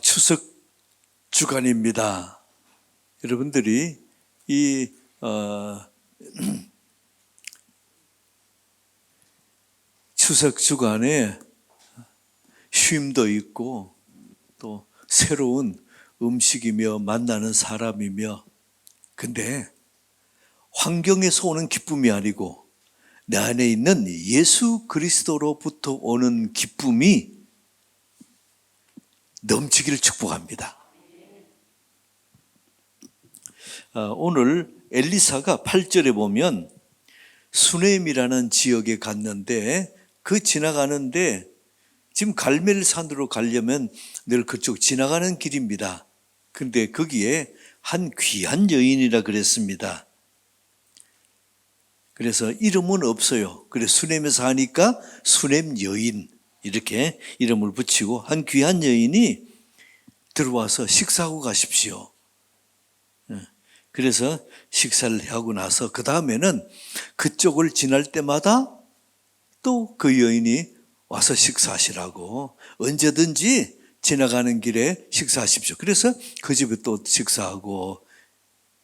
추석 주간입니다. 여러분들이 이 추석 주간에 쉼도 있고 또 새로운 음식이며 만나는 사람이며, 근데 환경에서 오는 기쁨이 아니고 내 안에 있는 예수 그리스도로부터 오는 기쁨이 넘치기를 축복합니다. 오늘 엘리사가 8절에 보면 수넴이라는 지역에 갔는데, 그 지나가는데 지금 갈멜산으로 가려면 늘 그쪽 지나가는 길입니다. 근데 거기에 한 귀한 여인이라 그랬습니다. 그래서 이름은 없어요. 그래서 수넴에서 하니까 수넴 여인 이렇게 이름을 붙이고, 한 귀한 여인이 들어와서 식사하고 가십시오. 그래서 식사를 하고 나서 그 다음에는 그쪽을 지날 때마다 또 그 여인이 와서 식사하시라고, 언제든지 지나가는 길에 식사하십시오. 그래서 그 집에 또 식사하고,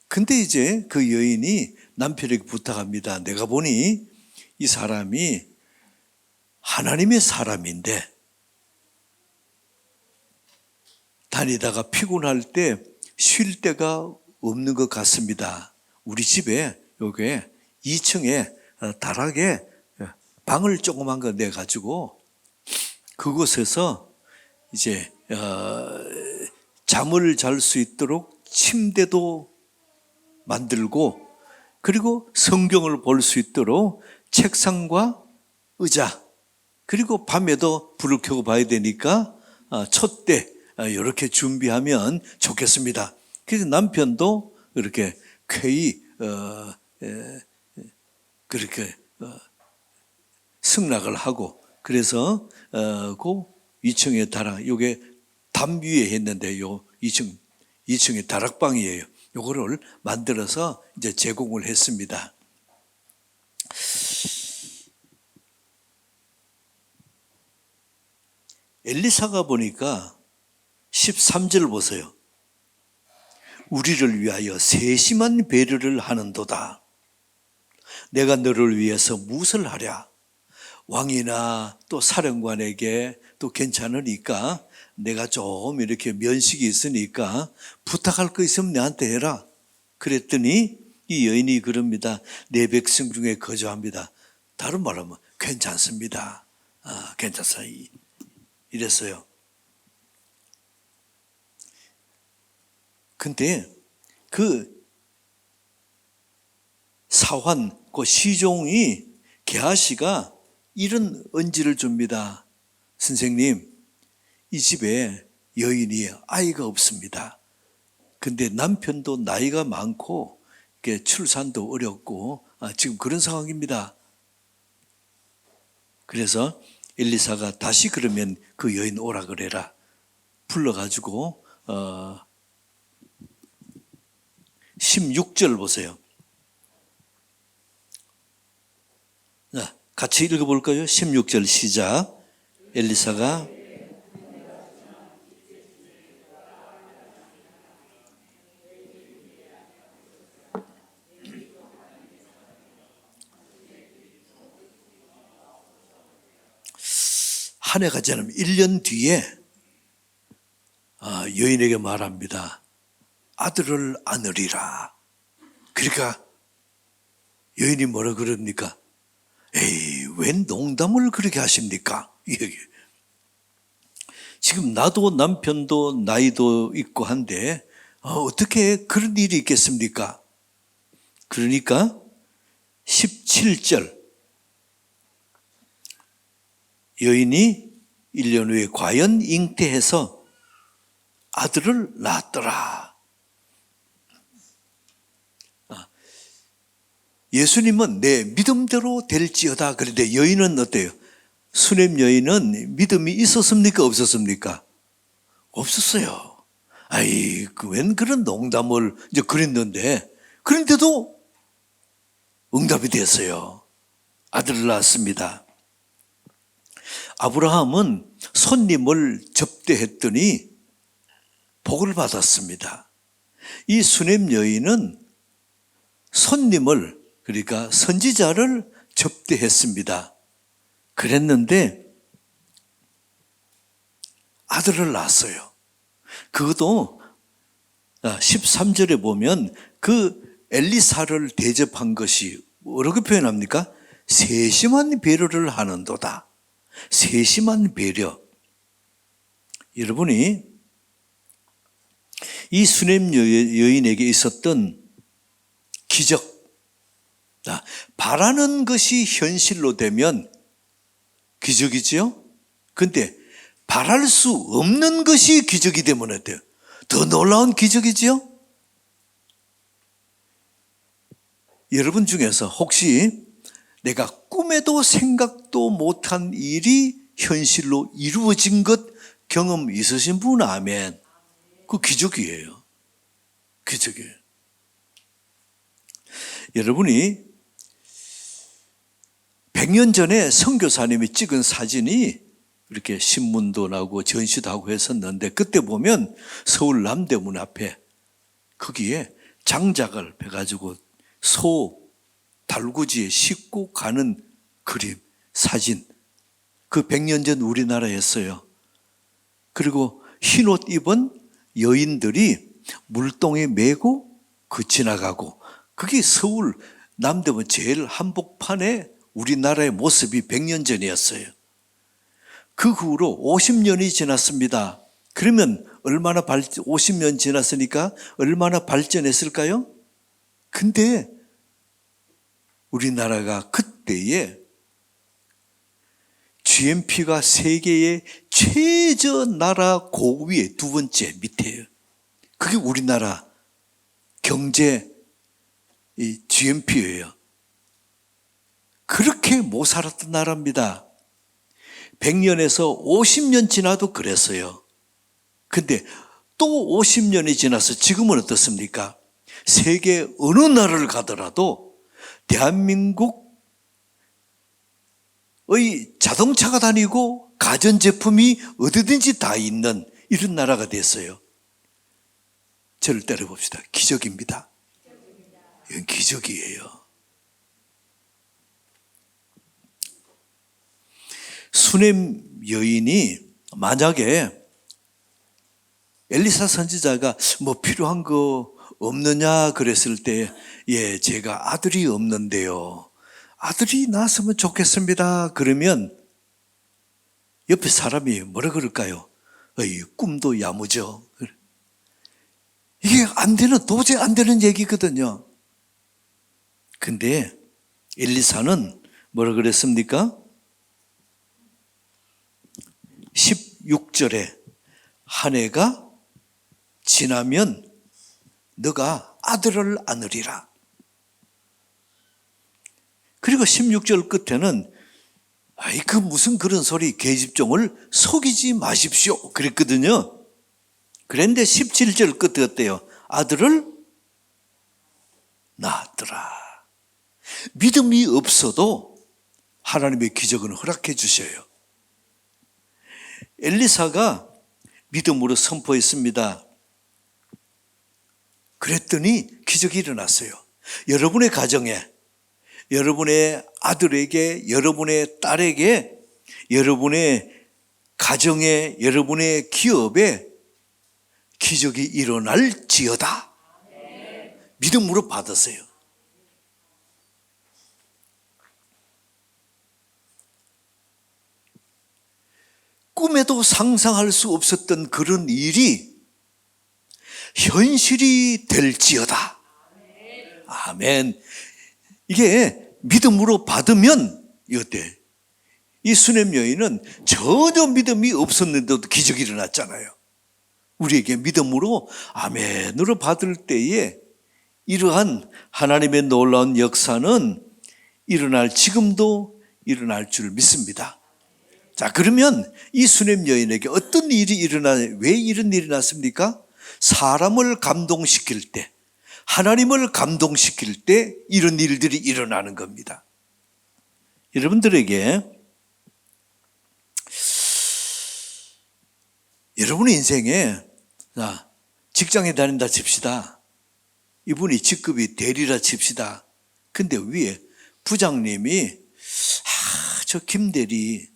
근데 이제 그 여인이 남편에게 부탁합니다. 내가 보니 이 사람이 하나님의 사람인데 다니다가 피곤할 때 쉴 데가 없는 것 같습니다. 우리 집에 요게 2층에 다락에 방을 조그만 거 내가지고 그곳에서 이제 잠을 잘 수 있도록 침대도 만들고, 그리고 성경을 볼 수 있도록 책상과 의자, 그리고 밤에도 불을 켜고 봐야 되니까 촛대 이렇게 준비하면 좋겠습니다. 그래서 남편도 이렇게 쾌히 그렇게 승낙을 하고, 그래서 그 2층의 다락, 요게 담 위에 했는데 요 2층의 다락방이에요. 요거를 만들어서 이제 제공을 했습니다. 엘리사가 보니까 13절 보세요. 우리를 위하여 세심한 배려를 하는도다. 내가 너를 위해서 무엇을 하랴? 왕이나 또 사령관에게 또 괜찮으니까 내가 좀 이렇게 면식이 있으니까 부탁할 거 있으면 내한테 해라. 그랬더니 이 여인이 그럽니다. 내 백성 중에 거주합니다. 다른 말하면 괜찮습니다. 괜찮아요. 이랬어요. 근데 그 사환, 그 시종이 게하시가 이런 언지를 줍니다. 선생님, 이 집에 여인이 아이가 없습니다. 근데 남편도 나이가 많고 출산도 어렵고 지금 그런 상황입니다. 그래서 엘리사가 다시 그러면 그 여인 오라 그래라. 불러가지고 16절 보세요. 같이 읽어볼까요? 16절 시작. 엘리사가 한 해가 지나면 1년 뒤에 여인에게 말합니다. 아들을 안으리라. 그러니까 여인이 뭐라 그럽니까? 에이, 웬 농담을 그렇게 하십니까? 이 얘기. 지금 나도 남편도 나이도 있고 한데 어떻게 그런 일이 있겠습니까? 그러니까 17절 여인이 1년 후에 과연 잉태해서 아들을 낳았더라. 예수님은 내 믿음대로 될지어다 그런데 여인은 어때요? 수넴 여인은 믿음이 있었습니까? 없었습니까? 없었어요. 아이, 웬 그런 농담을 이제 그랬는데, 그런데도 응답이 됐어요. 아들을 낳았습니다. 아브라함은 손님을 접대했더니 복을 받았습니다. 이 수넴 여인은 손님을, 그러니까 선지자를 접대했습니다. 그랬는데 아들을 낳았어요. 그것도 13절에 보면 그 엘리사를 대접한 것이 뭐라고 표현합니까? 세심한 배려를 하는도다. 세심한 배려. 여러분이 이 수넴 여인에게 있었던 기적, 바라는 것이 현실로 되면 기적이지요? 근데 바랄 수 없는 것이 기적이 되면 어때요? 더 놀라운 기적이지요? 여러분 중에서 혹시 내가 꿈에도 생각도 못한 일이 현실로 이루어진 것 경험 있으신 분? 아멘. 그 기적이에요. 기적이에요. 여러분이 100년 전에 선교사님이 찍은 사진이 이렇게 신문도 나고 전시도 하고 했었는데, 그때 보면 서울 남대문 앞에 거기에 장작을 베가지고 소 달구지에 싣고 가는 그림, 사진, 그 100년 전 우리나라였어요. 그리고 흰옷 입은 여인들이 물동에 메고 지나가고, 그게 서울 남대문 제일 한복판에 우리나라의 모습이 100년 전이었어요. 그 후로 50년이 지났습니다. 그러면 50년 지났으니까 얼마나 발전했을까요? 근데 우리나라가 그때에 GNP가 세계의 최저 나라 고위의 두 번째 밑에요. 그게 우리나라 경제 GNP예요. 그렇게 못 살았던 나라입니다. 100년에서 50년 지나도 그랬어요. 근데 또 50년이 지나서 지금은 어떻습니까? 세계 어느 나라를 가더라도 대한민국의 자동차가 다니고 가전제품이 어디든지 다 있는 이런 나라가 됐어요. 저를 따라봅시다. 기적입니다. 이건 기적이에요. 수넴 여인이 만약에 엘리사 선지자가 뭐 필요한 거 없느냐 그랬을 때, 예, 제가 아들이 없는데요, 아들이 낳았으면 좋겠습니다. 그러면 옆에 사람이 뭐라 그럴까요? 꿈도 야무져. 이게 도저히 안 되는 얘기거든요. 근데 엘리사는 뭐라 그랬습니까? 16절에 한 해가 지나면 너가 아들을 안으리라. 그리고 16절 끝에는 그 무슨 그런 소리, 계집종을 속이지 마십시오 그랬거든요. 그런데 17절 끝에 어때요? 아들을 낳았더라. 믿음이 없어도 하나님의 기적은 허락해 주셔요. 엘리사가 믿음으로 선포했습니다. 그랬더니 기적이 일어났어요. 여러분의 가정에, 여러분의 아들에게, 여러분의 딸에게, 여러분의 가정에, 여러분의 기업에 기적이 일어날지어다. 믿음으로 받으세요. 꿈에도 상상할 수 없었던 그런 일이 현실이 될지어다. 아멘. 이게 믿음으로 받으면 어때? 이 수넴 여인은 전혀 믿음이 없었는데도 기적이 일어났잖아요. 우리에게 믿음으로 아멘으로 받을 때에 이러한 하나님의 놀라운 역사는 지금도 일어날 줄 믿습니다. 자, 그러면 이 수넴 여인에게 어떤 일이 왜 이런 일이 났습니까? 사람을 감동시킬 때, 하나님을 감동시킬 때 이런 일들이 일어나는 겁니다. 여러분들에게 여러분의 인생에 직장에 다닌다 칩시다. 이분이 직급이 대리라 칩시다. 근데 위에 부장님이 저 김대리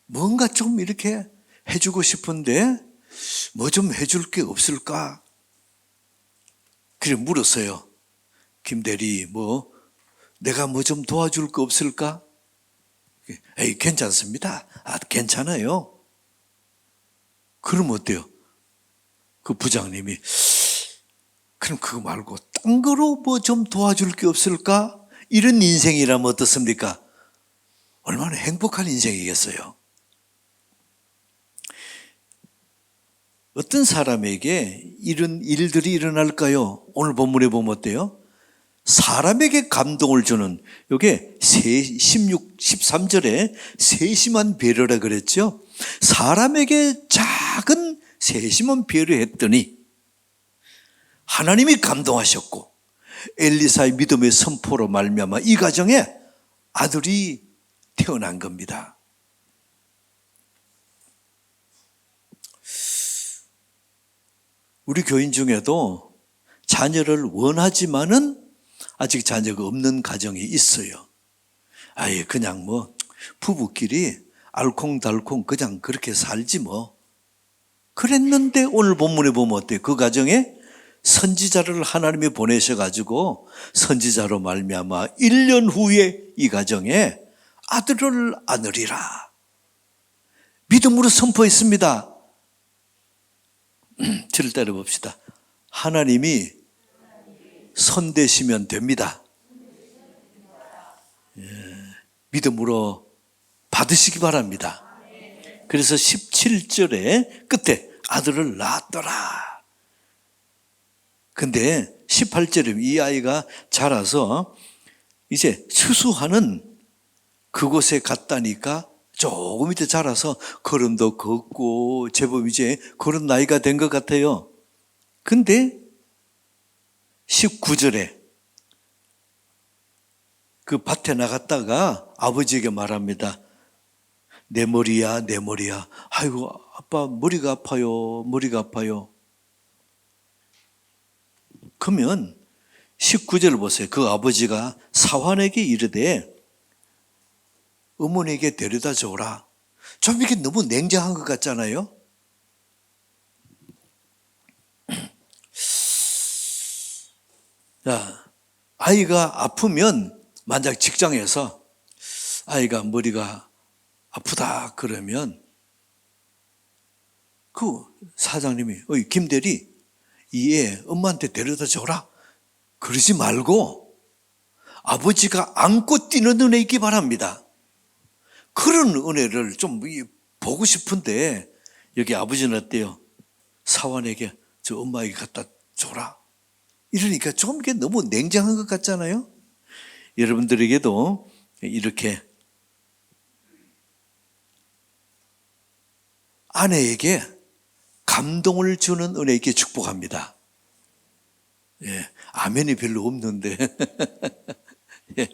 뭔가 좀 이렇게 해주고 싶은데 뭐 좀 해줄 게 없을까? 그래 물었어요. 김대리 내가 뭐 좀 도와줄 거 없을까? 에이 괜찮습니다. 괜찮아요. 그럼 어때요? 그 부장님이 그럼 그거 말고 딴 거로 뭐 좀 도와줄 게 없을까? 이런 인생이라면 어떻습니까? 얼마나 행복한 인생이겠어요. 어떤 사람에게 이런 일들이 일어날까요? 오늘 본문에 보면 어때요? 사람에게 감동을 주는, 이게 13절에 세심한 배려라 그랬죠? 사람에게 작은 세심한 배려했더니 하나님이 감동하셨고 엘리사의 믿음의 선포로 말미암아 이 가정에 아들이 태어난 겁니다. 우리 교인 중에도 자녀를 원하지만은 아직 자녀가 없는 가정이 있어요. 아예 그냥 부부끼리 알콩달콩 그냥 그렇게 살지 뭐. 그랬는데 오늘 본문에 보면 어때요? 그 가정에 선지자를 하나님이 보내셔가지고 선지자로 말미암아 1년 후에 이 가정에 아들을 안으리라 믿음으로 선포했습니다. 저를 따라봅시다. 하나님이 손대시면 됩니다. 믿음으로 받으시기 바랍니다. 그래서 17절에 끝에 아들을 낳았더라. 근데 18절에 이 아이가 자라서 이제 수수하는 그곳에 갔다니까 조금 이제 자라서 걸음도 걷고 제법 이제 그런 나이가 된 것 같아요. 근데 19절에 그 밭에 나갔다가 아버지에게 말합니다. 내 머리야, 내 머리야. 아이고, 아빠 머리가 아파요, 머리가 아파요. 그러면 19절을 보세요. 그 아버지가 사환에게 이르되 어머니에게 데려다 줘라. 좀 이게 너무 냉정한 것 같잖아요. 자, 아이가 아프면 만약 직장에서 아이가 머리가 아프다 그러면 그 사장님이 김대리 이 애 엄마한테 데려다 줘라. 그러지 말고 아버지가 안고 뛰는 은혜 있기 바랍니다. 그런 은혜를 좀 보고 싶은데 여기 아버지는 어때요? 사환에게 저 엄마에게 갖다 줘라. 이러니까 좀 이게 너무 냉정한 것 같잖아요. 여러분들에게도 이렇게 아내에게 감동을 주는 은혜 있게 축복합니다. 예, 아멘이 별로 없는데 예.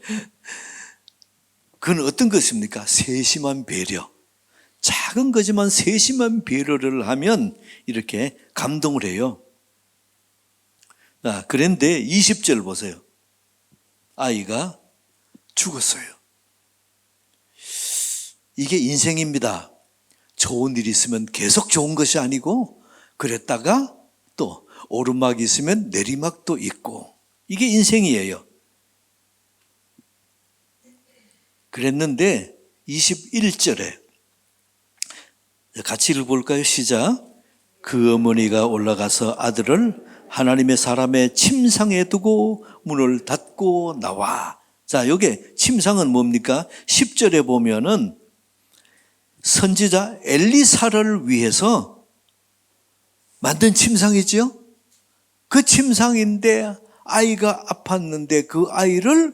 그건 어떤 것입니까? 세심한 배려. 작은 거지만 세심한 배려를 하면 이렇게 감동을 해요. 그런데 20절 보세요. 아이가 죽었어요. 이게 인생입니다. 좋은 일이 있으면 계속 좋은 것이 아니고 그랬다가 또 오르막이 있으면 내리막도 있고 이게 인생이에요. 그랬는데 21절에 같이 읽어볼까요? 시작. 그 어머니가 올라가서 아들을 하나님의 사람의 침상에 두고 문을 닫고 나와. 자, 여기 침상은 뭡니까? 10절에 보면은 선지자 엘리사를 위해서 만든 침상이죠. 그 침상인데 아이가 아팠는데 그 아이를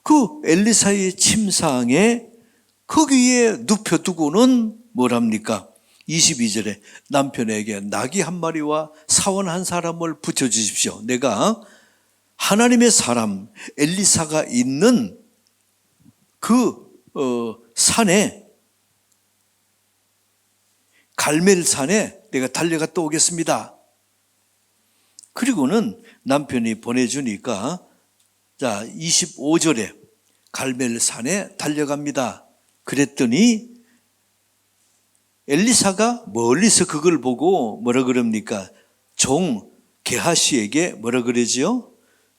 그 엘리사의 침상에 거기에 눕혀두고는 뭐랍니까? 22절에 남편에게 나귀 한 마리와 사원 한 사람을 붙여주십시오. 내가 하나님의 사람 엘리사가 있는 그 산에 갈멜산에 내가 달려갔다 오겠습니다. 그리고는 남편이 보내주니까 자 25절에 갈멜산에 달려갑니다. 그랬더니 엘리사가 멀리서 그걸 보고 뭐라 그럽니까? 종 게하시에게 뭐라 그러지요?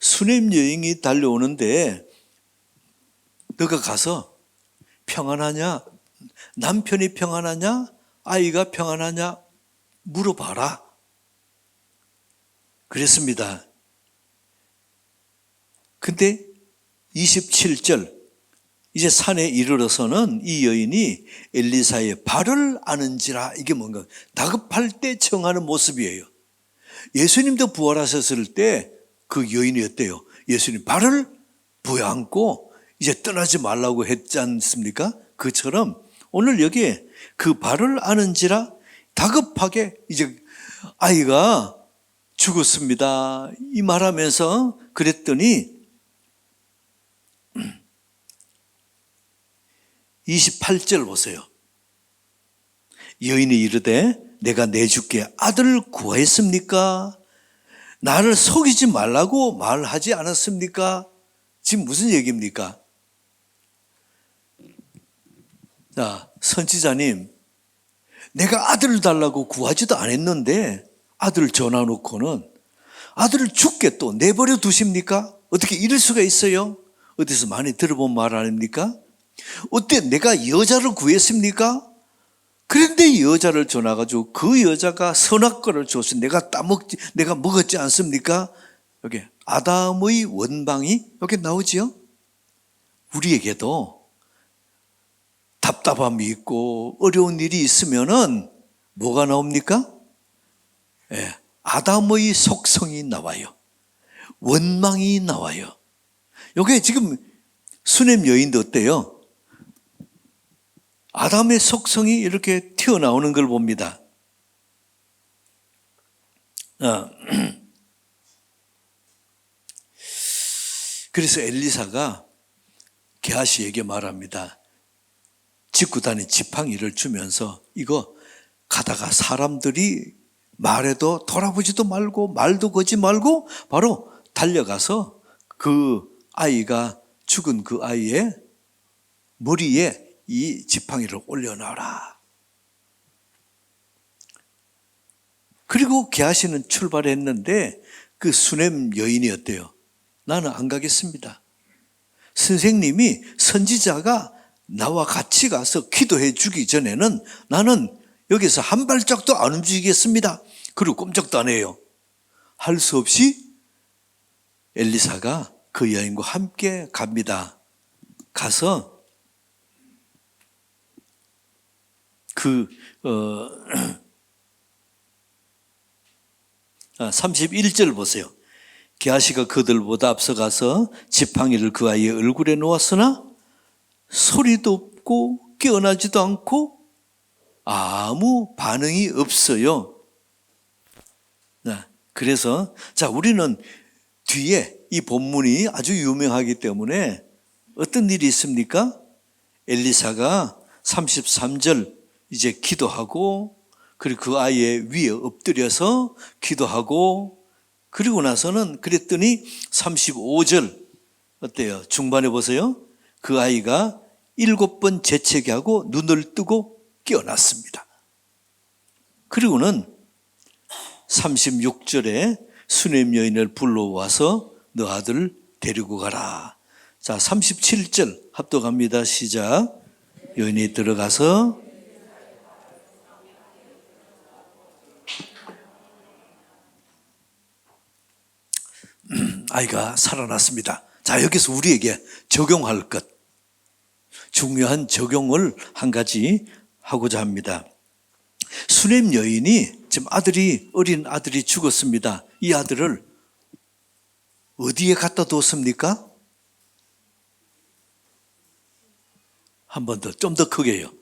수넴 여인이 달려오는데 너가 가서 평안하냐? 남편이 평안하냐? 아이가 평안하냐? 물어봐라. 그랬습니다. 근데 27절 이제 산에 이르러서는 이 여인이 엘리사의 발을 아는지라. 이게 뭔가 다급할 때 청하는 모습이에요. 예수님도 부활하셨을 때 그 여인이 어때요? 예수님 발을 부여안고 이제 떠나지 말라고 했지 않습니까? 그처럼 오늘 여기에 그 발을 아는지라 다급하게 이제 아이가 죽었습니다. 이 말하면서 그랬더니 28절 보세요. 여인이 이르되 내가 내 주께 아들을 구하였습니까? 나를 속이지 말라고 말하지 않았습니까? 지금 무슨 얘기입니까? 자, 선지자님, 내가 아들을 달라고 구하지도 않았는데 아들을 전화놓고는 아들을 죽게 또 내버려 두십니까? 어떻게 이럴 수가 있어요? 어디서 많이 들어본 말 아닙니까? 어때 내가 여자를 구했습니까? 그런데 여자를 전화가지고 그 여자가 선악과를 줘서 내가 먹었지 않습니까? 여기 아담의 원방이 여기 나오지요? 우리에게도 답답함이 있고 어려운 일이 있으면은 뭐가 나옵니까? 예, 아담의 속성이 나와요. 원망이 나와요. 여기 지금 수넴 여인도 어때요? 아담의 속성이 이렇게 튀어나오는 걸 봅니다. 그래서 엘리사가 게하시에게 말합니다. 직구단에 지팡이를 주면서 이거 가다가 사람들이 말해도 돌아보지도 말고 말도 거지 말고 바로 달려가서 그 아이가 죽은 그 아이의 머리에 이 지팡이를 올려놔라. 그리고 게하시는 출발했는데 그 수넴 여인이 어때요? 나는 안 가겠습니다. 선생님이 선지자가 나와 같이 가서 기도해 주기 전에는 나는 여기서 한 발짝도 안 움직이겠습니다. 그리고 꼼짝도 안 해요. 할 수 없이 엘리사가 그 여인과 함께 갑니다. 가서 31절 보세요. 게하시가 그들보다 앞서가서 지팡이를 그 아이의 얼굴에 놓았으나 소리도 없고 깨어나지도 않고 아무 반응이 없어요. 그래서 자 우리는 뒤에 이 본문이 아주 유명하기 때문에 어떤 일이 있습니까? 엘리사가 33절 이제 기도하고 그리고 그 아이의 위에 엎드려서 기도하고 그리고 나서는 그랬더니 35절 어때요? 중반에 보세요. 그 아이가 7번 재채기 하고 눈을 뜨고 깨어났습니다. 그리고는 36절에 수넴 여인을 불러와서 너 아들 데리고 가라. 자, 37절 합독합니다. 시작. 여인이 들어가서 아이가 살아났습니다. 자, 여기서 우리에게 적용할 것, 중요한 적용을 한 가지 하고자 합니다. 수넴 여인이 지금 어린 아들이 죽었습니다. 이 아들을 어디에 갖다 뒀습니까? 한 번 더, 좀 더 크게요.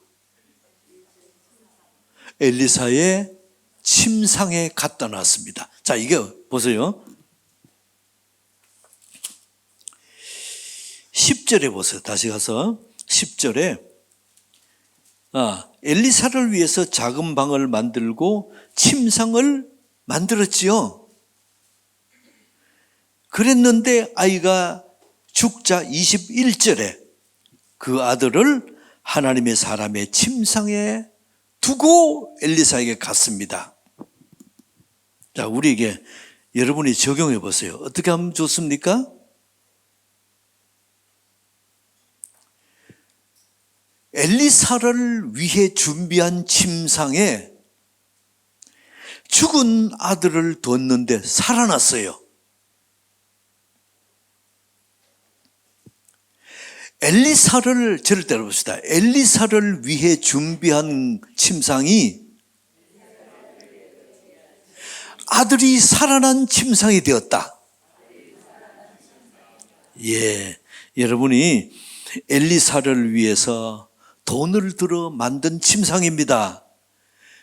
엘리사의 침상에 갖다 놨습니다. 자, 이게 보세요. 10절에 보세요. 다시 가서 10절에 엘리사를 위해서 작은 방을 만들고 침상을 만들었지요. 그랬는데 아이가 죽자 21절에 그 아들을 하나님의 사람의 침상에 두고 엘리사에게 갔습니다. 자, 우리에게 여러분이 적용해 보세요. 어떻게 하면 좋습니까? 엘리사를 위해 준비한 침상에 죽은 아들을 뒀는데 살아났어요. 저를 따라봅시다. 엘리사를 위해 준비한 침상이 아들이 살아난 침상이 되었다. 예, 여러분이 엘리사를 위해서 돈을 들어 만든 침상입니다.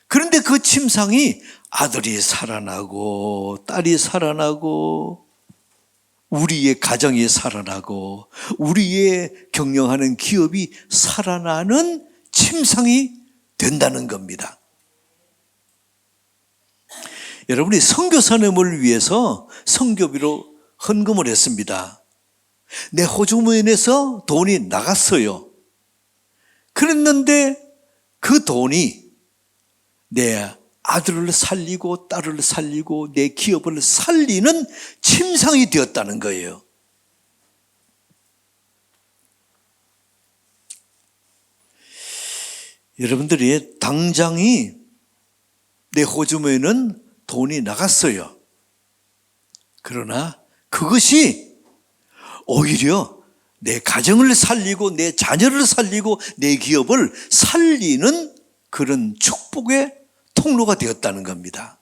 그런데 그 침상이 아들이 살아나고 딸이 살아나고 우리의 가정이 살아나고 우리의 경영하는 기업이 살아나는 침상이 된다는 겁니다. 여러분이 선교사님을 위해서 선교비로 헌금을 했습니다. 내 호주머니에서 돈이 나갔어요. 그랬는데 그 돈이 내 아들을 살리고 딸을 살리고 내 기업을 살리는 침상이 되었다는 거예요. 여러분들이 당장이 내 호주머니에는 돈이 나갔어요. 그러나 그것이 오히려 내 가정을 살리고 내 자녀를 살리고 내 기업을 살리는 그런 축복의 통로가 되었다는 겁니다.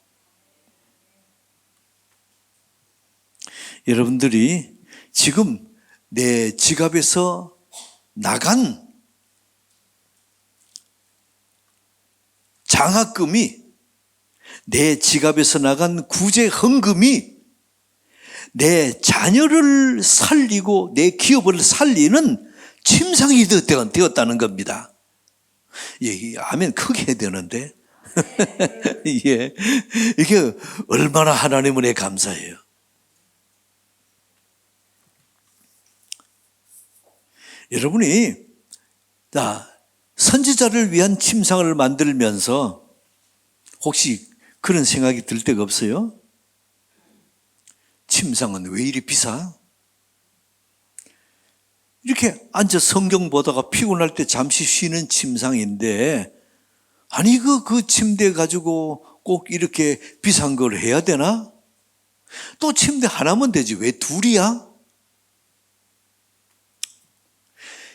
여러분들이 지금 내 지갑에서 나간 장학금이, 내 지갑에서 나간 구제 헌금이 내 자녀를 살리고 내 기업을 살리는 침상이 되었다는 겁니다. 예, 아멘 크게 해야 되는데 예, 이게 얼마나 하나님 은혜에 감사해요. 여러분이 선지자를 위한 침상을 만들면서 혹시 그런 생각이 들 때가 없어요? 침상은 왜 이리 비싸? 이렇게 앉아 성경 보다가 피곤할 때 잠시 쉬는 침상인데 아니 그 침대 가지고 꼭 이렇게 비싼 걸 해야 되나? 또 침대 하나면 되지 왜 둘이야?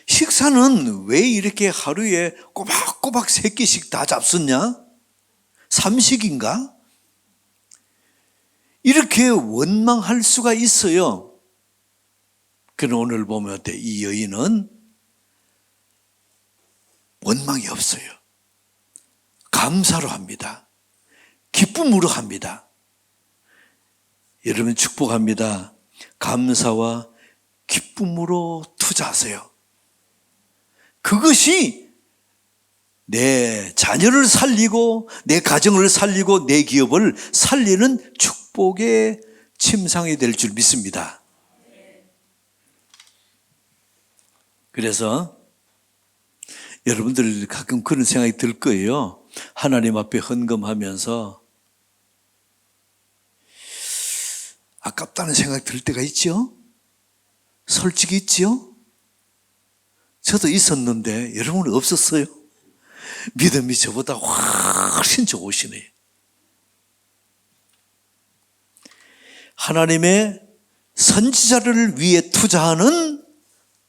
식사는 왜 이렇게 하루에 꼬박꼬박 3끼씩 다 잡숫냐? 삼식인가? 이렇게 원망할 수가 있어요. 그러나 오늘 보면 어때? 이 여인은 원망이 없어요. 감사로 합니다. 기쁨으로 합니다. 여러분 축복합니다. 감사와 기쁨으로 투자하세요. 그것이 내 자녀를 살리고 내 가정을 살리고 내 기업을 살리는 축복의 침상이 될 줄 믿습니다. 그래서 여러분들 가끔 그런 생각이 들 거예요. 하나님 앞에 헌금하면서 아깝다는 생각이 들 때가 있죠? 솔직히 있죠? 저도 있었는데 여러분은 없었어요? 믿음이 저보다 훨씬 좋으시네. 하나님의 선지자를 위해 투자하는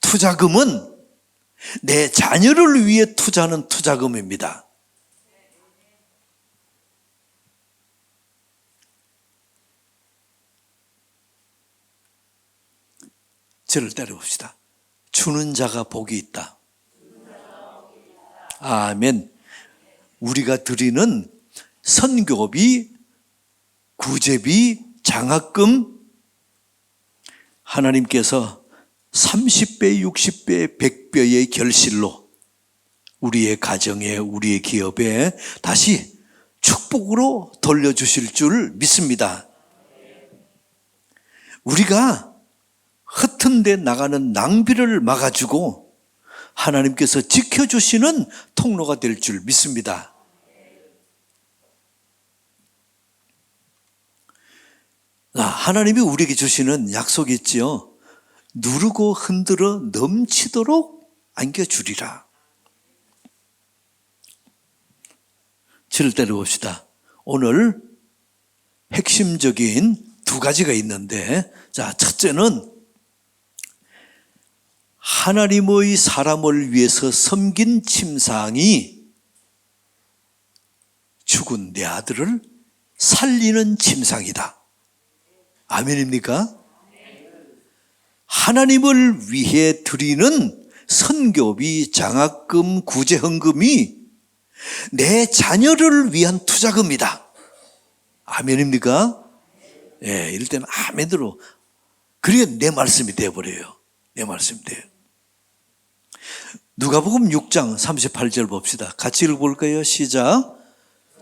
투자금은 내 자녀를 위해 투자하는 투자금입니다. 저를 따라봅시다. 주는 자가 복이 있다. 아멘. 우리가 드리는 선교비, 구제비, 장학금 하나님께서 30배, 60배, 100배의 결실로 우리의 가정에, 우리의 기업에 다시 축복으로 돌려주실 줄 믿습니다. 우리가 허튼 데 나가는 낭비를 막아주고 하나님께서 지켜주시는 통로가 될 줄 믿습니다. 하나님이 우리에게 주시는 약속이 있지요. 누르고 흔들어 넘치도록 안겨주리라. 7절을 봅시다. 오늘 핵심적인 두 가지가 있는데, 자, 첫째는 하나님의 사람을 위해서 섬긴 침상이 죽은 내 아들을 살리는 침상이다. 아멘입니까? 하나님을 위해 드리는 선교비, 장학금, 구제헌금이 내 자녀를 위한 투자금이다. 아멘입니까? 예, 이럴 때는 아멘으로. 그게 내 말씀이 되어버려요. 내 말씀이 돼요. 누가복음 6장 38절 봅시다. 같이 읽어볼까요? 시작.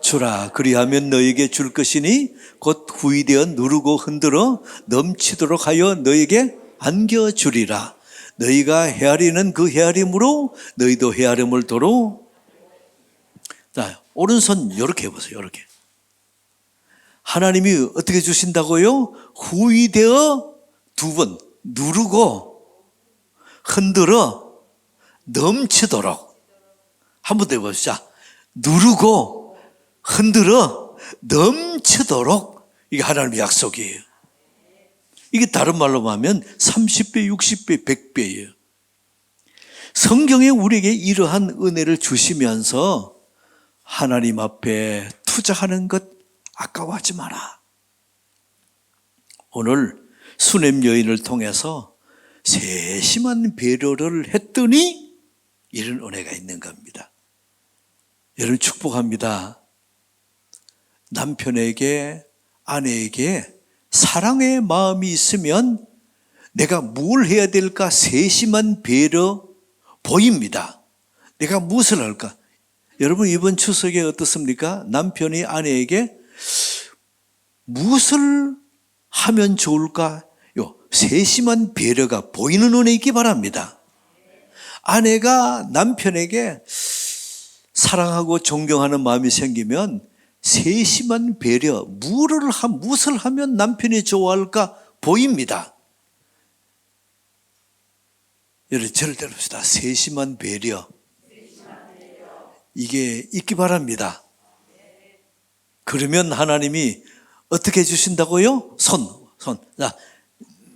주라, 그리하면 너에게 줄 것이니 곧 후이되어 누르고 흔들어 넘치도록 하여 너에게 안겨주리라. 너희가 헤아리는 그 헤아림으로 너희도 헤아림을 도로. 자, 오른손 이렇게 해보세요. 이렇게. 하나님이 어떻게 주신다고요? 후이되어 두 번 누르고 흔들어 넘치도록. 한 번 더 해보시죠. 누르고 흔들어 넘치도록. 이게 하나님의 약속이에요. 이게 다른 말로 하면 30배, 60배, 100배예요. 성경에 우리에게 이러한 은혜를 주시면서 하나님 앞에 투자하는 것 아까워하지 마라. 오늘 수냄 여인을 통해서 세심한 배려를 했더니 이런 은혜가 있는 겁니다. 여러분 축복합니다. 남편에게, 아내에게 사랑의 마음이 있으면 내가 뭘 해야 될까 세심한 배려 보입니다. 내가 무엇을 할까? 여러분 이번 추석에 어떻습니까? 남편이 아내에게 무엇을 하면 좋을까? 세심한 배려가 보이는 은혜 있기 바랍니다. 아내가 남편에게 사랑하고 존경하는 마음이 생기면 세심한 배려, 무엇을 하면 남편이 좋아할까 보입니다. 여러분 저를 들읍시다. 세심한 배려. 이게 있기 바랍니다. 그러면 하나님이 어떻게 해주신다고요? 손. 자,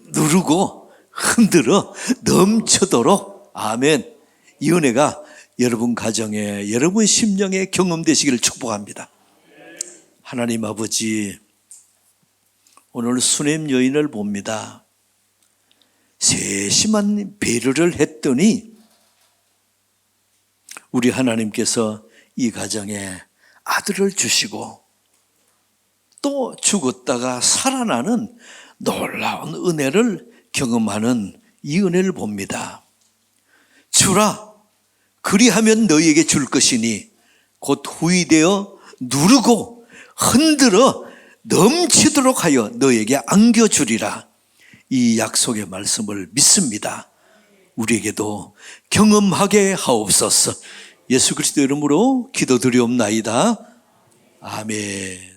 누르고 흔들어 넘쳐도록. 아멘. 이 은혜가 여러분 가정에, 여러분 심령에 경험되시기를 축복합니다. 하나님 아버지, 오늘 수냄 여인을 봅니다. 세심한 배려를 했더니 우리 하나님께서 이 가정에 아들을 주시고 또 죽었다가 살아나는 놀라운 은혜를 경험하는 이 은혜를 봅니다. 주라, 그리하면 너희에게 줄 것이니 곧 후이되어 누르고 흔들어 넘치도록 하여 너희에게 안겨주리라. 이 약속의 말씀을 믿습니다. 우리에게도 경험하게 하옵소서. 예수 그리스도 이름으로 기도드리옵나이다. 아멘.